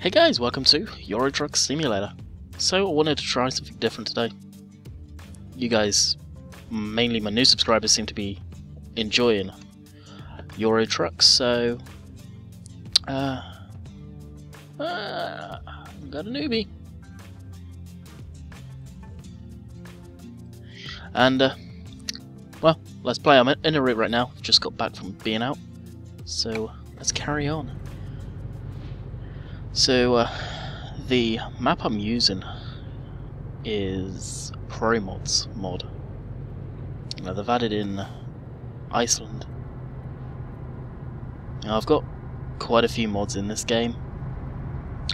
Hey guys, welcome to Euro Truck Simulator. So I wanted to try something different today. You guys, mainly my new subscribers, seem to be enjoying Euro Trucks, so got a newbie. And well, let's play. I'm in a route right now. Just got back from being out, so let's carry on. So the map I'm using is promods mod. Now they've added in Iceland. Now I've got quite a few mods in this game,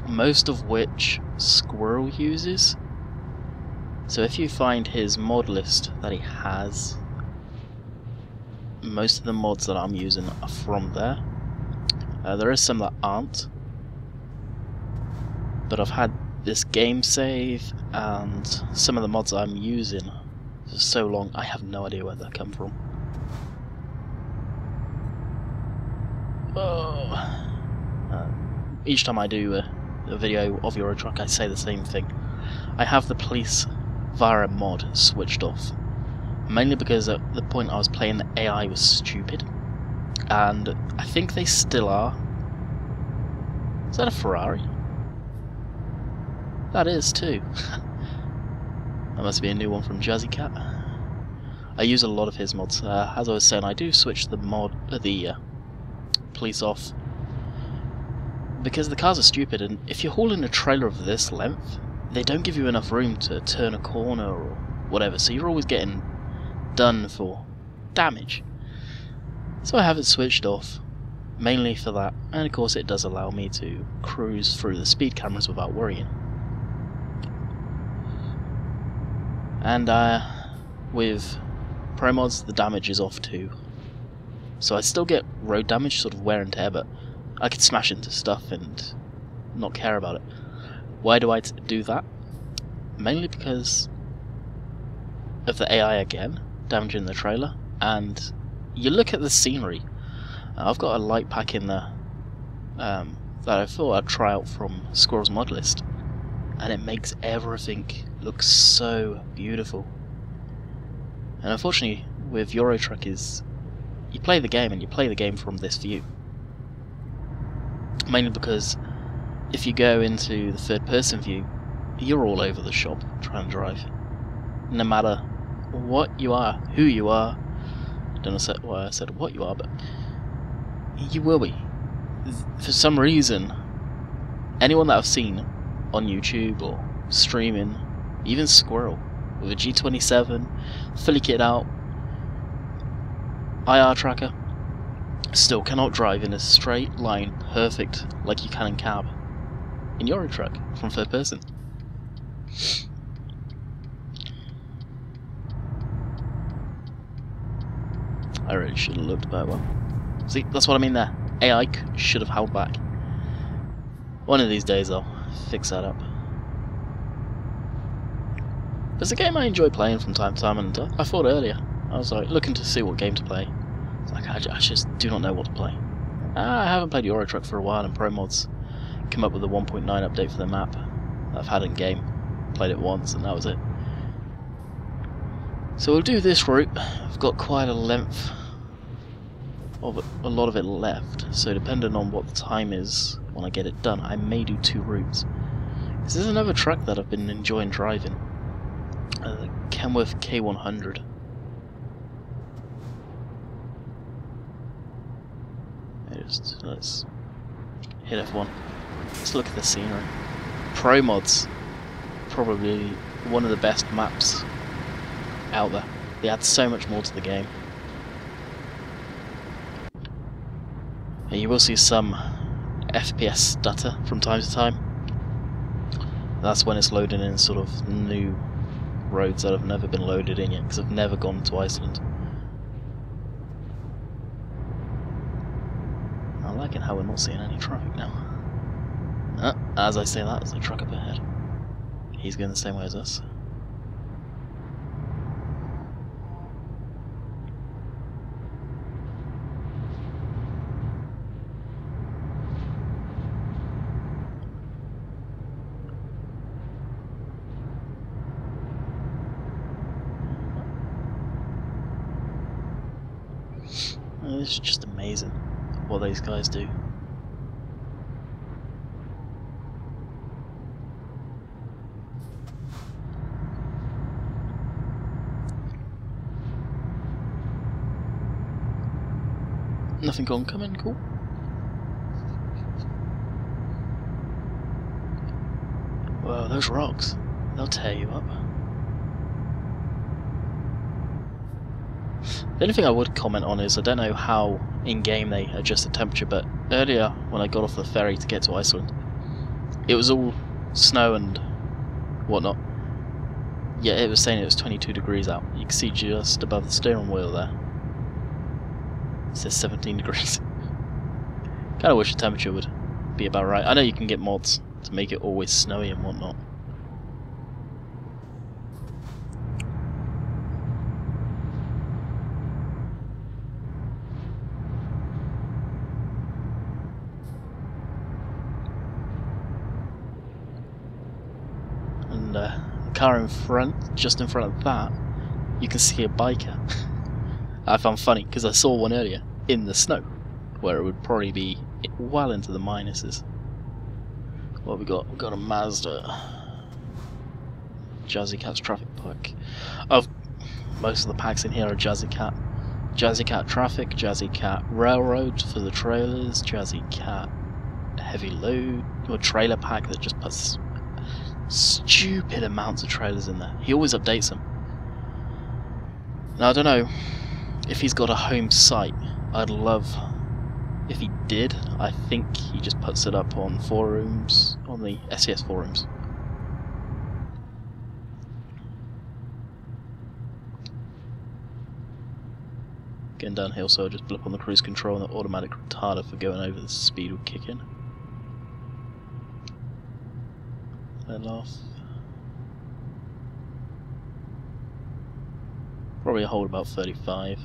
most of which Squirrel uses. So if you find his mod list that he has, most of the mods that I'm using are from there. There is some that aren't, but I've had this game save and some of the mods I'm using for so long, I have no idea where they come from. Each time I do a video of Euro Truck, I say the same thing. I have the police via mod switched off, mainly because at the point I was playing, the AI was stupid, and I think they still are. Is that a Ferrari? That is too. That must be a new one from Jazzy Cat. I use a lot of his mods. As I was saying, I do switch the police off because the cars are stupid, and if you're hauling a trailer of this length, they don't give you enough room to turn a corner or whatever, so you're always getting done for damage. So I have it switched off, mainly for that, and of course it does allow me to cruise through the speed cameras without worrying. And with promods, the damage is off too. So I still get road damage, sort of wear and tear, but I could smash into stuff and not care about it. Why do I do that? Mainly because of the AI again, damaging the trailer, and you look at the scenery. I've got a light pack in there that I thought I'd try out from Squirrel's mod list, and it makes everything look so beautiful. And unfortunately with Euro Truck is you play the game, and you play the game from this view, mainly because if you go into the third person view, you're all over the shop trying to drive, no matter what you are, who you are. I don't know why I said what you are, but you will be. For some reason, anyone that I've seen on YouTube or streaming, even Squirrel with a G27 fully kitted out IR tracker, still cannot drive in a straight line perfect like you can in cab in Euro Truck from third person. I really should have looked better. See, that's what I mean there. AI should have held back. One of these days I'll fix that up. It's a game I enjoy playing from time to time, and I thought earlier, I was like looking to see what game to play. It's like I just do not know what to play. I haven't played Euro Truck for a while, and promods come up with a 1.9 update for the map that I've had in game. Played it once and that was it. So we'll do this route. I've got quite a length of it, a lot of it left, so depending on what the time is when I get it done, I may do two routes. This is another truck that I've been enjoying driving, the Kenworth K100. Let's hit F1. Let's look at the scenery. Promods, probably one of the best maps out there. They add so much more to the game. And you will see some FPS stutter from time to time. That's when it's loading in sort of new roads that have never been loaded in yet, because I've never gone to Iceland. I'm liking how we're not seeing any traffic now. As I say that, there's a truck up ahead. He's going the same way as us. It's just amazing what these guys do. Nothing oncoming, cool. Whoa, those rocks, they'll tear you up. The only thing I would comment on is I don't know how in-game they adjust the temperature, but earlier when I got off the ferry to get to Iceland, it was all snow and whatnot. Yeah, it was saying it was 22 degrees out. You can see just above the steering wheel there. It says 17 degrees. Kinda wish the temperature would be about right. I know you can get mods to make it always snowy and whatnot. And the car in front, just in front of that, you can see a biker. I found funny because I saw one earlier in the snow, where it would probably be well into the minuses. What we got? We got a Mazda. Jazzy Cat's traffic pack. Oh, most of the packs in here are Jazzy Cat. Jazzy Cat traffic, Jazzy Cat railroad for the trailers, Jazzy Cat heavy load, or trailer pack that just puts stupid amounts of trailers in there. He always updates them. Now I don't know if he's got a home site. I'd love if he did. I think he just puts it up on forums, on the SES forums. Getting downhill, so I just blip on the cruise control and the automatic retarder for going over the speed will kick in. Let off. Probably hold about 35.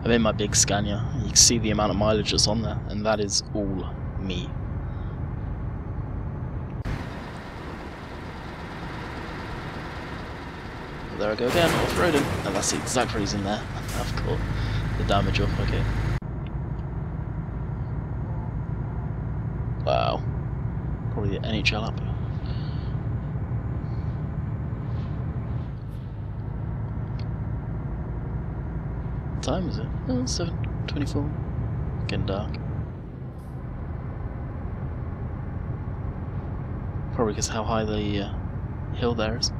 I'm in my big Scania. You can see the amount of mileage that's on there, and that is all me. There I go again, off-roading, and that's the exact reason there. I've caught the damage off, okay. Wow. Probably the NHL up. What time is it? Oh, 7:24. Getting dark. Probably because how high the hill there is.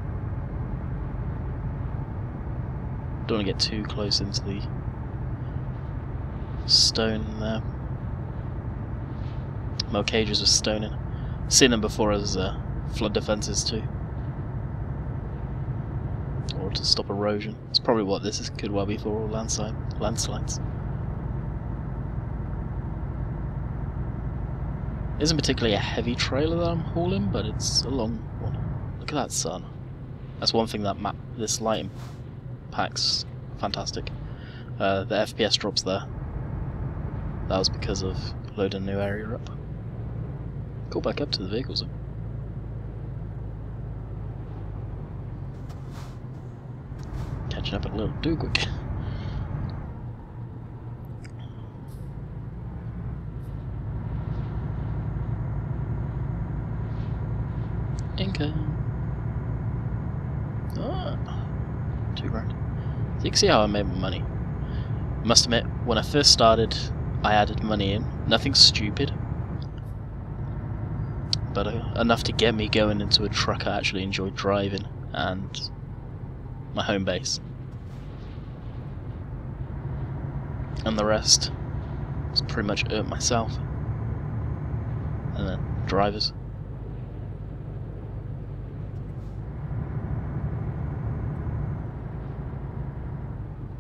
Don't want to get too close into the stone there. More cages with stone in. Seen them before as flood defences too, or to stop erosion. It's probably what this is, could well be for, all landslides. Isn't particularly a heavy trailer that I'm hauling, but it's a long one. Look at that sun. That's one thing that this lighting pack's fantastic. The FPS drops there. That was because of loading a new area up. Go back up to the vehicles. Catching up a little too quick. Income. Ah, $2 grand. So you can see how I made my money. Must admit, when I first started, I added money in. Nothing stupid, but enough to get me going into a truck I actually enjoyed driving and my home base. And the rest was pretty much earned myself. And then drivers.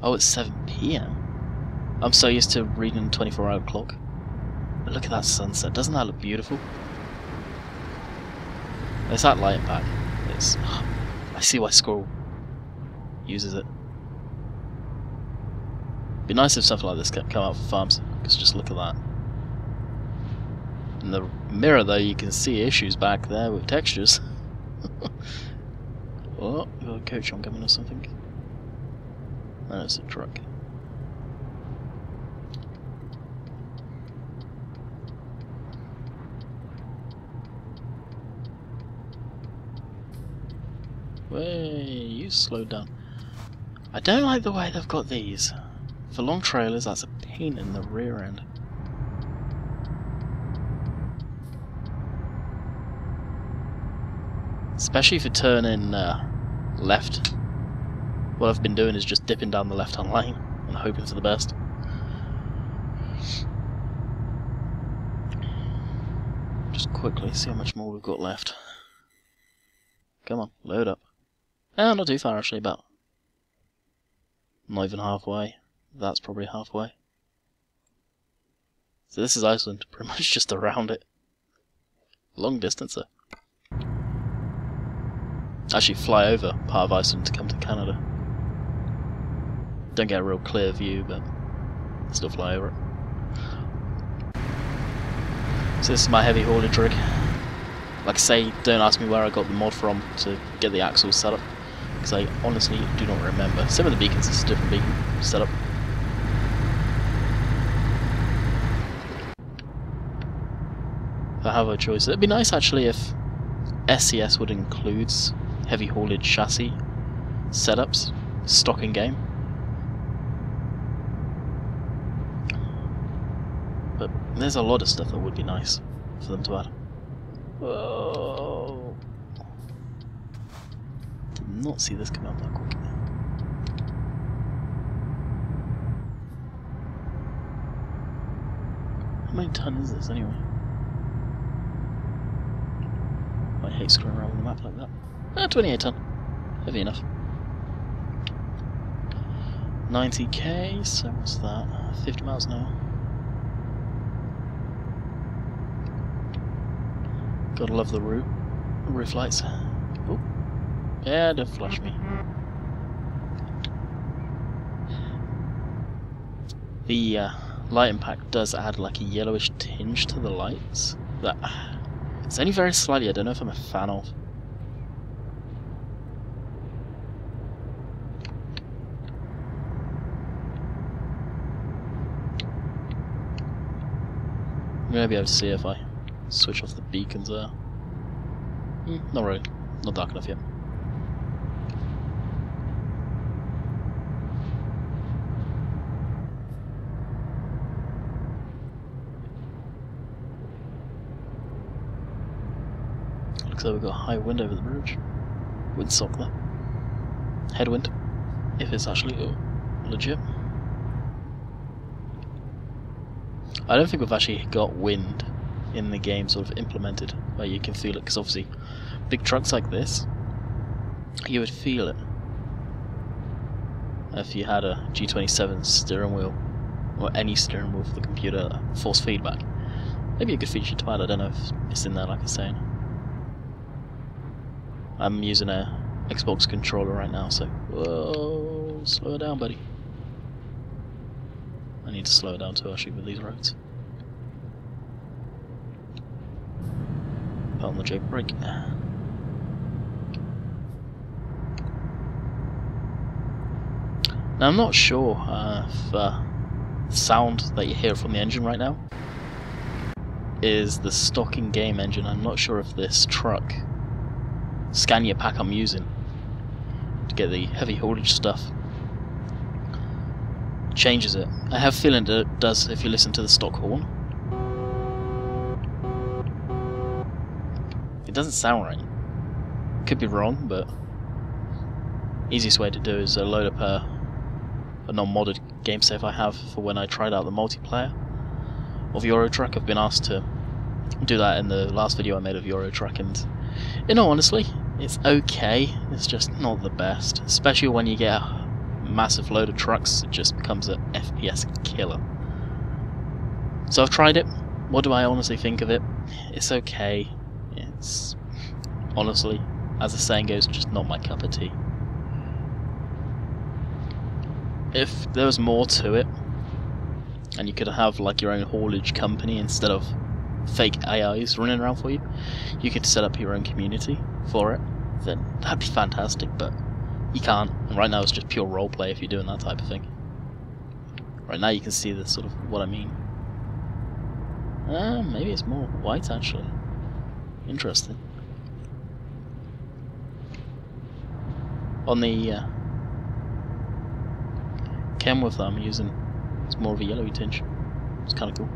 Oh, it's 7 PM. I'm so used to reading a 24-hour clock. But look at that sunset. Doesn't that look beautiful? It's that lighting pack. I see why Squirrel uses it. Be nice if something like this could come out for farms, because just look at that. In the mirror though, you can see issues back there with textures. Oh, you got a coach oncoming or something. No, it's a truck. Way, you slowed down. I don't like the way they've got these. For long trailers, that's a pain in the rear end. Especially if you turn in left. What I've been doing is just dipping down the left-hand lane and hoping for the best. Just quickly see how much more we've got left. Come on, load up. Oh, not too far actually, about not even halfway. That's probably halfway. So this is Iceland, pretty much just around it. Long distance though. Actually fly over part of Iceland to come to Canada. Don't get a real clear view, but still fly over it. So this is my heavy haulage rig. Like I say, don't ask me where I got the mod from to get the axles set up, because I honestly do not remember. Some of the beacons is a different beacon setup. If I have a choice, it'd be nice actually if SCS would include heavy haulage chassis setups, stock in game. But there's a lot of stuff that would be nice for them to add. Whoa! Did not see this come out that quick. How many ton is this anyway? I hate screwing around with the map like that. 28 ton. Heavy enough. 90k, so what's that? 50 miles an hour. Gotta love the roof lights. Oh, yeah, don't flash me. The light impact does add like a yellowish tinge to the lights. That it's only very slightly. I don't know if I'm a fan of. I'm gonna be able to see if I switch off the beacons there. Not really. Not dark enough yet. Looks like we've got a high wind over the bridge. Windsock there. Headwind. If it's actually legit. I don't think we've actually got wind in the game sort of implemented where you can feel it, because obviously big trucks like this, you would feel it if you had a G27 steering wheel or any steering wheel for the computer, force feedback. Maybe a good feature to add, I don't know if it's in there like I was saying. I'm using a Xbox controller right now, so whoa, slow it down buddy. I need to slow it down too actually with these roads. Put on the J brake. Now I'm not sure if the sound that you hear from the engine right now is the stock in-game engine. I'm not sure if this truck Scania pack I'm using to get the heavy haulage stuff changes it. I have a feeling that it does if you listen to the stock horn. It doesn't sound right. Could be wrong, but easiest way to do is load up a non-modded game save I have for when I tried out the multiplayer of Euro Truck. I've been asked to do that in the last video I made of Euro Truck, and in all honesty, it's okay. It's just not the best, especially when you get a massive load of trucks. It just becomes an FPS killer. So I've tried it. What do I honestly think of it? It's okay. It's honestly, as the saying goes, just not my cup of tea. If there was more to it, and you could have like your own haulage company instead of fake AIs running around for you, you could set up your own community for it. then that'd be fantastic, but you can't. And right now it's just pure roleplay if you're doing that type of thing. Right now you can see the sort of what I mean. Maybe it's more white actually. Interesting. On the Kenworth that I'm using, it's more of a yellowy tinge. It's kind of cool.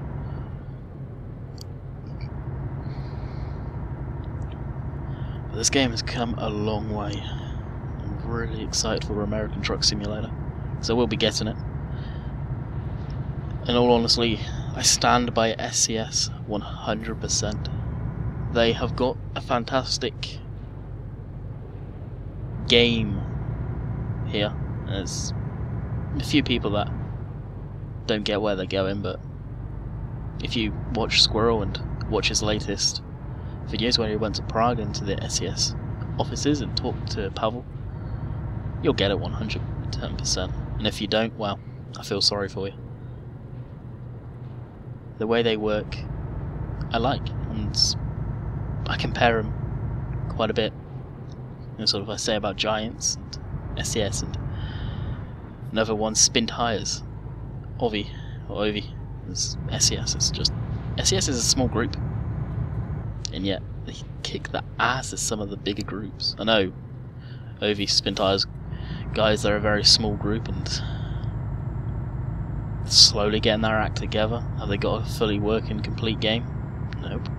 But this game has come a long way. I'm really excited for American Truck Simulator, so we'll be getting it. In all honesty, I stand by SCS 100%. They have got a fantastic game here. There's a few people that don't get where they're going, but if you watch Squirrel and watch his latest videos where he went to Prague and to the SCS offices and talked to Pavel, you'll get it 110%. And if you don't, well, I feel sorry for you. The way they work, I like, and I compare them quite a bit. You know, sort of I say about Giants and SCS, and another one, Spin Tires, Ovi, or Ovi, is SCS. It's just, SCS is a small group, and yet they kick the ass of some of the bigger groups. I know Ovi, Spin Tires guys, they're a very small group and slowly getting their act together. Have they got a fully working, complete game? Nope.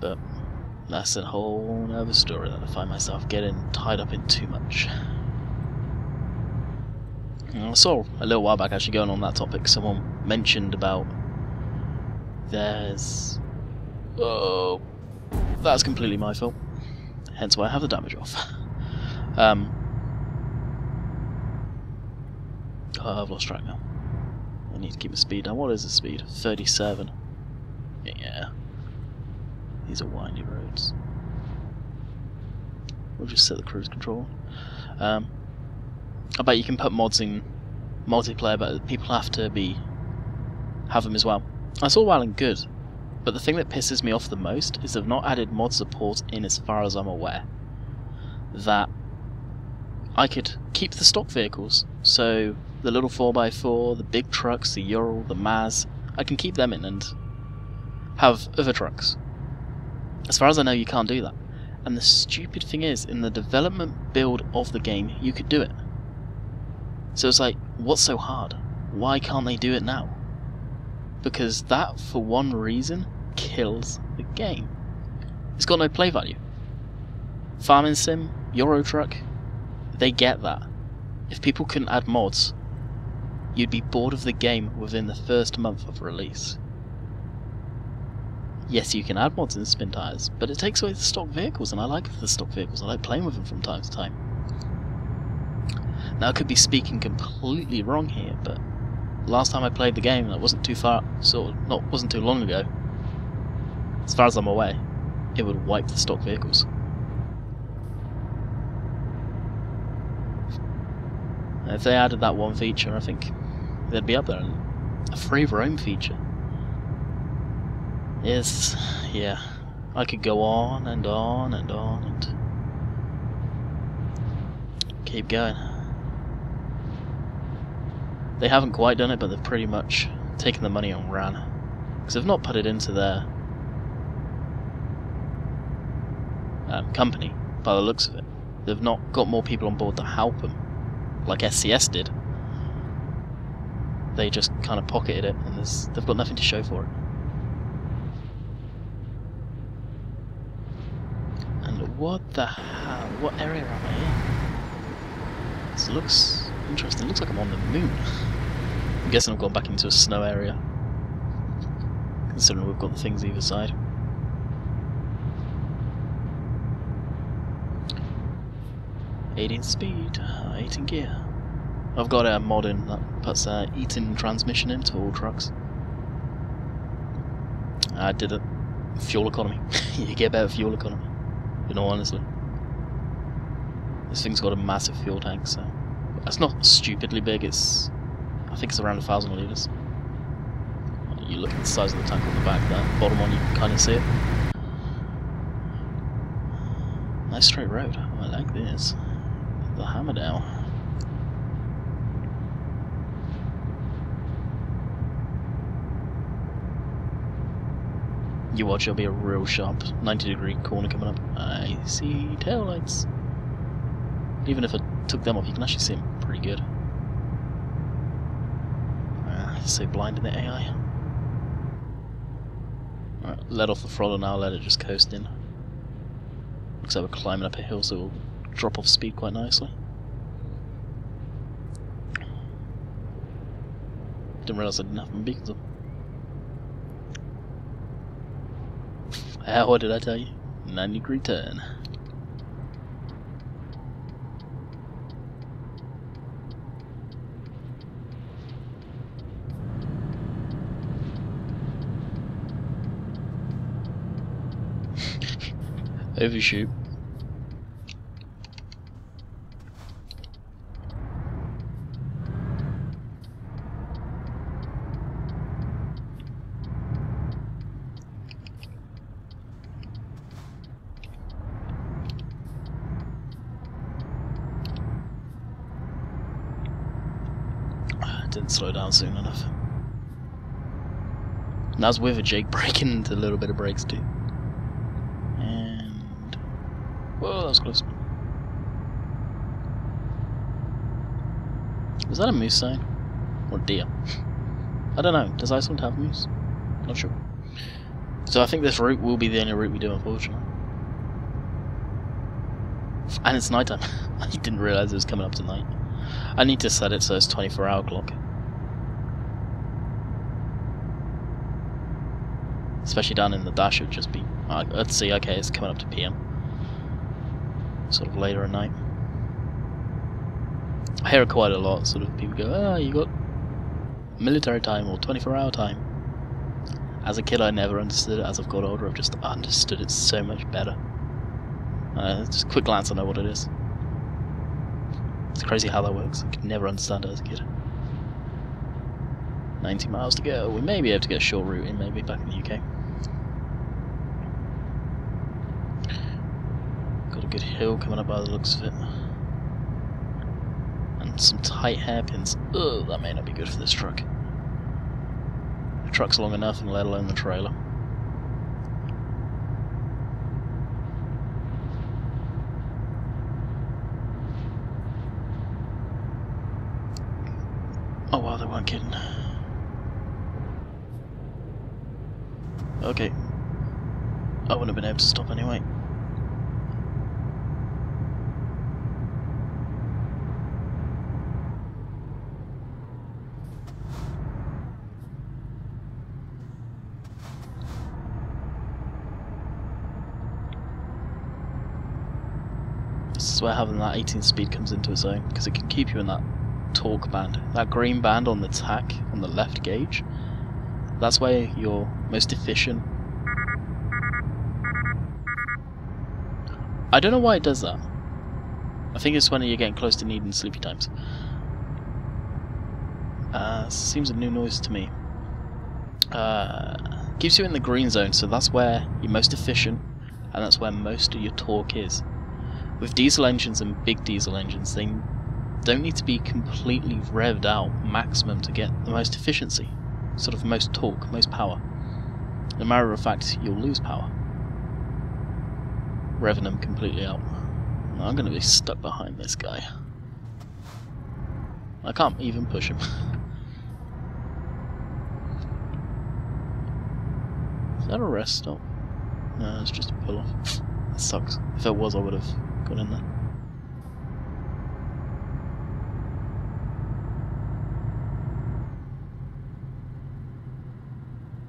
But that's a whole other story that I find myself getting tied up in too much. And I saw a little while back, actually, going on that topic, someone mentioned about there's... Oh, that's completely my fault. Hence why I have the damage off. Oh, I've lost track now. I need to keep my speed down. What is the speed? 37. Yeah. These are windy roads. We'll just set the cruise control. I bet you can put mods in multiplayer, but people have to have them as well. That's all well and good, but the thing that pisses me off the most is they've not added mod support in, as far as I'm aware. That I could keep the stock vehicles, so the little 4x4, the big trucks, the Ural, the Maz, I can keep them in and have other trucks. As far as I know, you can't do that. And the stupid thing is, in the development build of the game, you could do it. So it's like, what's so hard? Why can't they do it now? Because that, for one reason, kills the game. It's got no play value. Farming Sim, Euro Truck, they get that. If people couldn't add mods, you'd be bored of the game within the first month of release. Yes, you can add mods in Spin Tires, but it takes away the stock vehicles, and I like the stock vehicles. I like playing with them from time to time. Now, I could be speaking completely wrong here, but last time I played the game, that wasn't too wasn't too long ago. As far as I'm aware, it would wipe the stock vehicles. And if they added that one feature, I think they'd be up there. And a free roam feature. Yes, yeah. I could go on and on and on and keep going. They haven't quite done it, but they've pretty much taken the money and ran. Because they've not put it into their company, by the looks of it. They've not got more people on board to help them, like SCS did. They just kind of pocketed it, and they've got nothing to show for it. And what the hell? What area am I in? This looks interesting. It looks like I'm on the moon. I'm guessing I've gone back into a snow area, considering we've got the things either side. In speed, 8 in gear. I've got a mod in that puts Eaton transmission into all trucks. I did it. Fuel economy. You get better fuel economy. You know, honestly. This thing's got a massive fuel tank, so it's not stupidly big. I think it's around 1,000 litres. You look at the size of the tank on the back there. Bottom one, you can kind of see it. Nice straight road. Oh, I like this. The hammer down. You watch, there'll be a real sharp 90-degree corner coming up. I see taillights. Even if I took them off, you can actually see them pretty good. So blind in the AI. Alright, let off the throttle now, let it just coast in. Looks like we're climbing up a hill, so we'll drop off speed quite nicely. Didn't realise I didn't have my beacons on. What did I tell you? 90-degree turn. Overshoot. Didn't slow down soon enough. And that was with a jake braking into a little bit of brakes too. And whoa, that was close. Was that a moose sign? Or deer? I don't know. Does Iceland have moose? Not sure. So I think this route will be the only route we do, unfortunately. And it's nighttime. I didn't realise it was coming up to night. I need to set it so it's 24-hour clock. Especially down in the dash, it would just be... I'd see, okay, it's coming up to PM. Sort of later at night. I hear it quite a lot, sort of people go, oh, you got military time or 24-hour time. As a kid I never understood it, as I've got older I've just understood it so much better. Just a quick glance, I know what it is. It's crazy how that works, I could never understand it as a kid. 90 miles to go, we may be able to get a short route in, maybe, back in the UK. Got a good hill coming up by the looks of it. And some tight hairpins. Ugh, that may not be good for this truck. The truck's long enough, and let alone the trailer. Oh wow, they weren't kidding. Okay. I wouldn't have been able to stop anyway. This is where having that 18 speed comes into its own, because it can keep you in that torque band. That green band on the tack, on the left gauge, that's where you're most efficient. I don't know why it does that. I think it's when you're getting close to needing sleepy times. Seems a new noise to me. Keeps you in the green zone, so that's where you're most efficient, and that's where most of your torque is. With diesel engines and big diesel engines, they don't need to be completely revved out maximum to get the most efficiency. Sort of most torque, most power. As a matter of fact, you'll lose power. Revving them completely out. I'm going to be stuck behind this guy. I can't even push him. Is that a rest stop? No, it's just a pull off. That sucks. If it was, I would have got in there.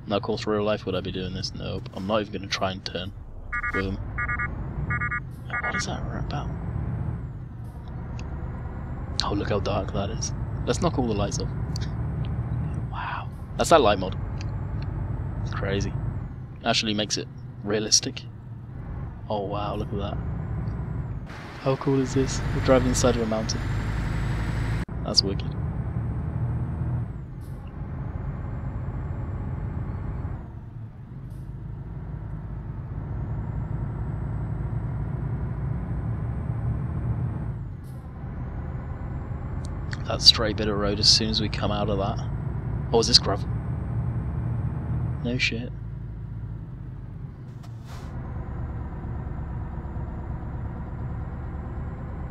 Now, of course, real life, would I be doing this? Nope. I'm not even going to try and turn with him. What is that about? Oh, look how dark that is. Let's knock all the lights off. Wow. That's that light mod. It's crazy. Actually makes it realistic. Oh, wow, look at that. How cool is this? We're driving inside of a mountain. That's wicked. that straight bit of road as soon as we come out of that. Oh, is this gravel? No shit.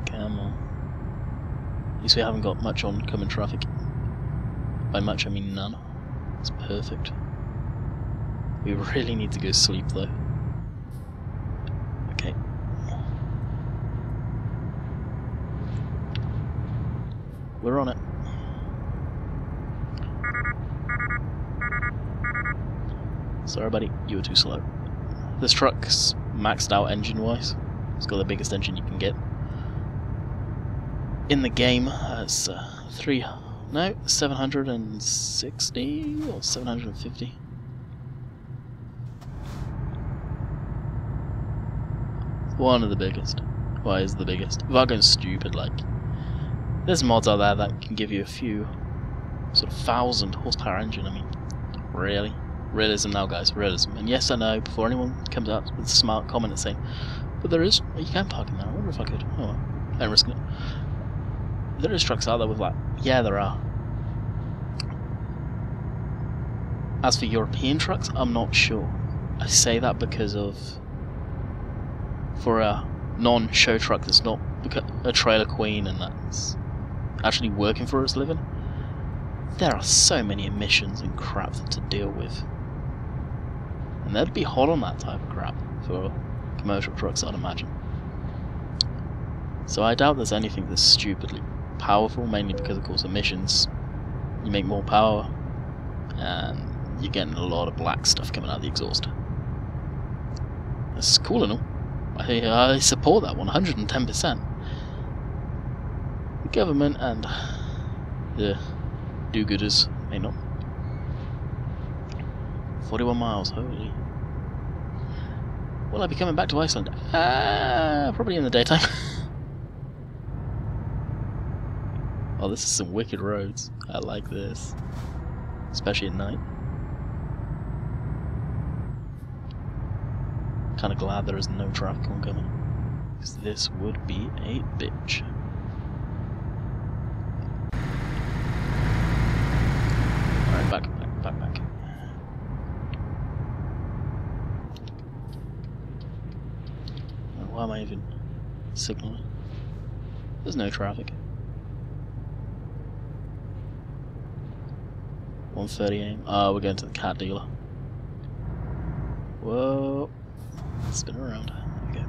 Come on. At least we haven't got much oncoming traffic. By much I mean none. It's perfect. We really need to go sleep though. Okay. We're on it. Sorry buddy, you were too slow. This truck's maxed out engine wise. It's got the biggest engine you can get. In the game, it's 760 or 750. One of the biggest. Why is the biggest? Without going stupid, like, there's mods out there that can give you a few sort of 1,000 horsepower engine. I mean, really? Realism now, guys, realism. And yes, I know, before anyone comes out with a smart comment and saying, but there is, you can park in there, I wonder if I could. Oh well, I ain't risking it. There is trucks out there with that. Yeah, there are. As for European trucks, I'm not sure. I say that because of, for a non-show truck that's not a trailer queen and that's actually working for its living, there are so many emissions and crap to deal with. And they'd be hot on that type of crap for commercial trucks, I'd imagine. So I doubt there's anything that's stupidly powerful, mainly because of course emissions. You make more power and you're getting a lot of black stuff coming out of the exhaust. That's cool and all. I support that 110%. The government and the do-gooders may not. 41 miles, holy. Will I be coming back to Iceland? Probably in the daytime. Oh, this is some wicked roads. I like this. Especially at night. Kinda glad there is no traffic oncoming. Because this would be a bitch. Alright, back. Why am I even signaling? There's no traffic. 1:30 AM. Oh, we're going to the cat dealer. Whoa. Spin around. There we go.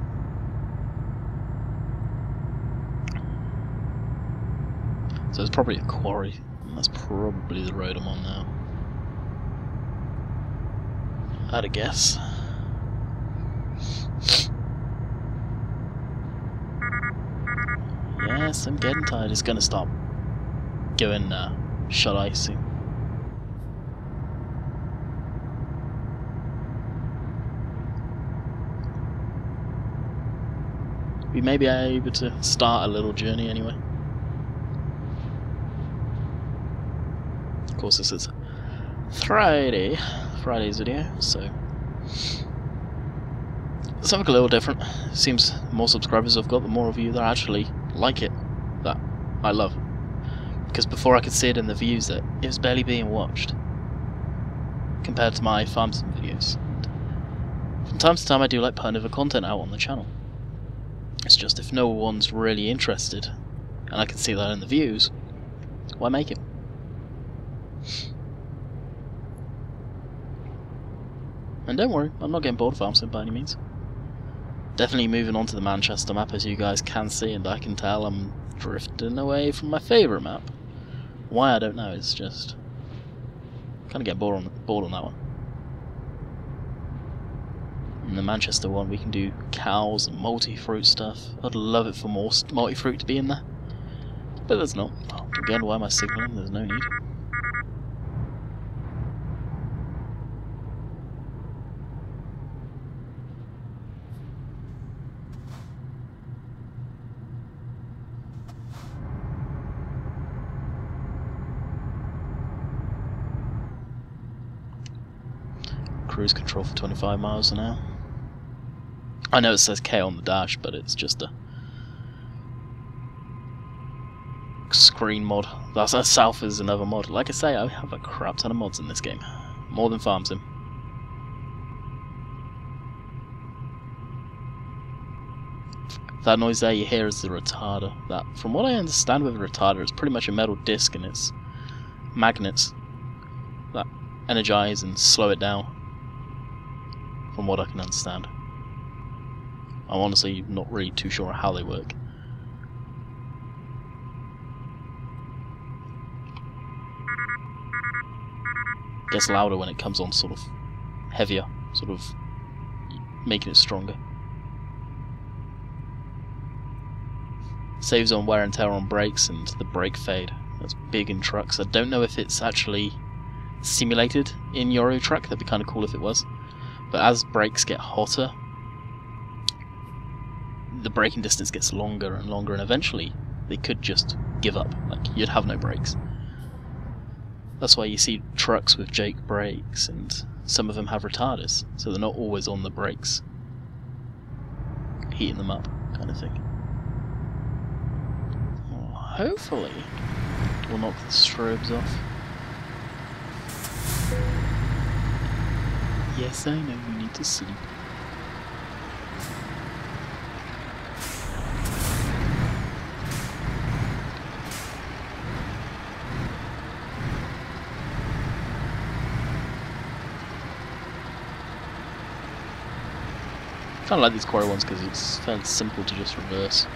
So it's probably a quarry. And that's probably the road I'm on now. I'd a guess. Yes, I'm getting tired. It's gonna stop going shut icing. We may be able to start a little journey anyway. Of course, this is Friday's video, so something a little different. Seems the more subscribers I've got, the more of you that actually like it, that I love. Because before I could see it in the views that it was barely being watched compared to my farm sim videos. And from time to time I do like putting other content out on the channel. It's just if no one's really interested, and I can see that in the views, why make it? And don't worry, I'm not getting bored of farm sim by any means. Definitely moving on to the Manchester map, as you guys can see, and I can tell I'm drifting away from my favourite map. Why, I don't know, it's just kind of get bored on that one. In the Manchester one we can do cows and multi-fruit stuff. I'd love it for more multi-fruit to be in there. But there's not. Oh, again, why am I signalling? There's no need. Cruise control for 25 miles an hour. I know it says K on the dash, but it's just a screen mod. That's a South is another mod. Like I say, I have a crap ton of mods in this game. More than Farm Sim. That noise there you hear is the retarder. That, from what I understand with a retarder, it's pretty much a metal disc and it's magnets that energize and slow it down. From what I can understand. I'm honestly not really too sure how they work. Gets louder when it comes on sort of heavier, sort of making it stronger. Saves on wear and tear on brakes and the brake fade. That's big in trucks. I don't know if it's actually simulated in Euro Truck. That'd be kind of cool if it was. But as brakes get hotter, the braking distance gets longer and longer, and eventually they could just give up. Like, you'd have no brakes. That's why you see trucks with Jake brakes, and some of them have retarders, so they're not always on the brakes, heating them up, kind of thing. Well, hopefully, we'll knock the strobes off. Yes, I know you need to sleep. I kind of like these quarry ones because it's fairly simple to just reverse.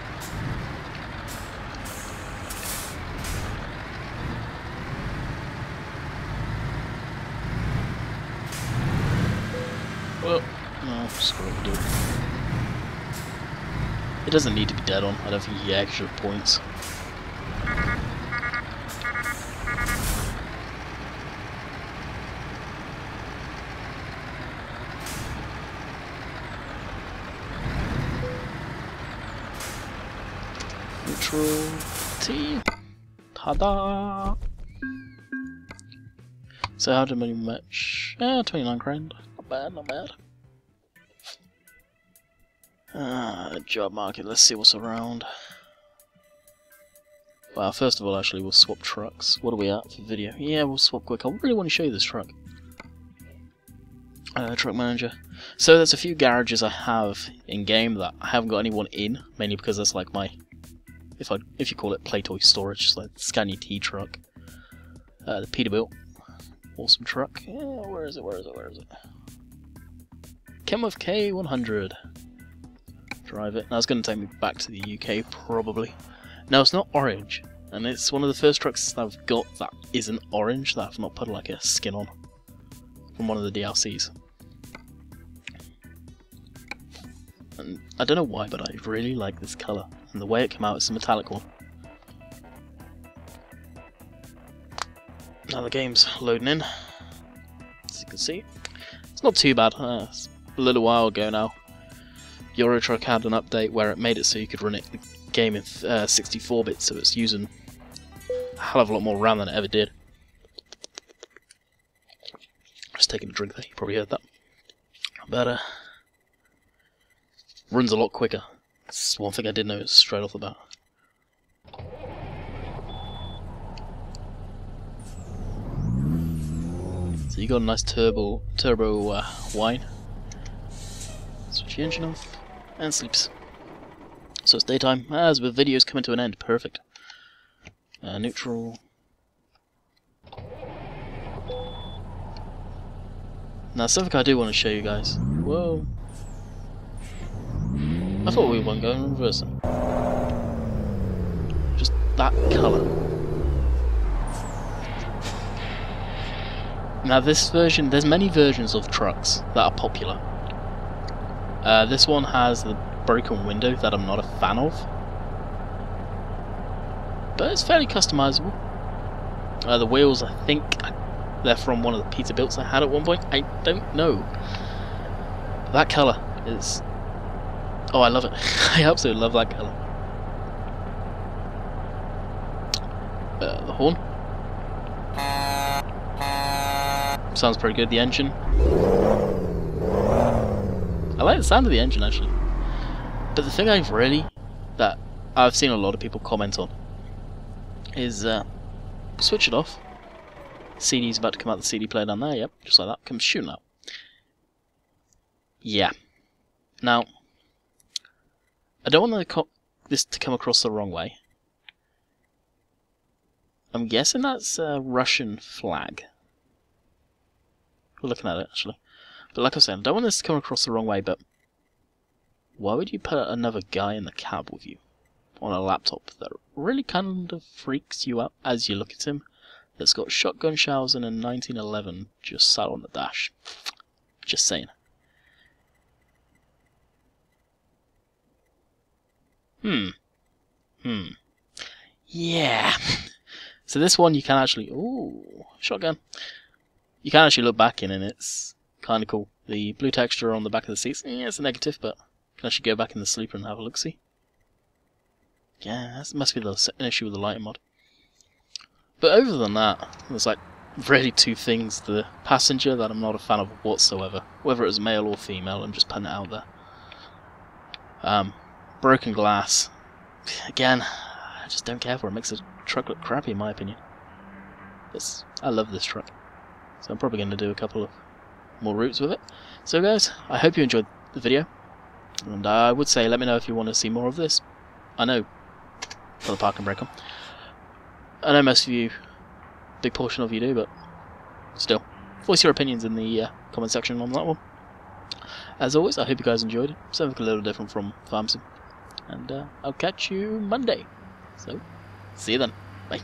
Well, no, screw it, we'll do it. It doesn't need to be dead on. I don't think you get extra points. Neutral T. Ta-da! So how did money match? 29 grand. Not bad, not bad. Job market, let's see what's around. Well, first of all, actually, we'll swap trucks. What are we at for video? Yeah, we'll swap quick. I really want to show you this truck. Truck manager. So there's a few garages I have in game that I haven't got anyone in, mainly because that's like my, if you call it Playtoy storage, it's like the Scania T truck. The Peterbilt, awesome truck. Yeah, where is it? Where is it? Where is it? Kenworth K100. Drive it. Now it's going to take me back to the UK probably. Now it's not orange, and it's one of the first trucks that I've got that isn't orange, that I've not put like a skin on from one of the DLCs. And I don't know why, but I really like this colour, and the way it came out, it's a metallic one. Now the game's loading in, as you can see. It's not too bad. It's a little while ago now. Euro Truck had an update where it made it so you could run it the game in 64-bit, so it's using a hell of a lot more RAM than it ever did. Just taking a drink there, you probably heard that. But runs a lot quicker. That's one thing I did notice straight off the bat. So you got a nice turbo whine. Switch the engine off, and sleeps. So it's daytime, as the video's coming to an end. Perfect. Neutral. Now something I do want to show you guys. Whoa. I thought we weren't going in reverse. Just that colour. Now this version, there's many versions of trucks that are popular. This one has the broken window that I'm not a fan of, but it's fairly customizable. The wheels, I think they're from one of the Peterbilts I had at one point. I don't know. But that colour is... oh, I love it. I absolutely love that colour. The horn. Sounds pretty good. The engine. I like the sound of the engine actually. But the thing that I've seen a lot of people comment on is switch it off. CD's about to come out the CD player down there, yep, just like that, comes shooting out. Yeah. Now, I don't want this to come across the wrong way. I'm guessing that's a Russian flag. We're looking at it, actually. But like I said, I don't want this to come across the wrong way, but why would you put another guy in the cab with you on a laptop that really kind of freaks you out as you look at him, that's got shotgun shells and a 1911 just sat on the dash? Just saying. Yeah. So this one you can actually... Ooh, shotgun. You can actually look back in and it's kind of cool. The blue texture on the back of the seats, yeah, it's a negative, but you can actually go back in the sleeper and have a look-see. Yeah, that must be an issue with the lighting mod. But other than that, there's like really two things. The passenger that I'm not a fan of whatsoever. Whether it was male or female, I'm just putting it out there. Broken glass. Again, I just don't care for it. It makes the truck look crappy in my opinion. I love this truck. So I'm probably going to do a couple of more routes with it. So guys, I hope you enjoyed the video. And I would say let me know if you want to see more of this. I know, for the parking brake on. I know most of you, big portion of you do, but still, voice your opinions in the comment section on that one. As always, I hope you guys enjoyed it. Something a little different from Farmsim. And I'll catch you Monday. So, see you then. Bye.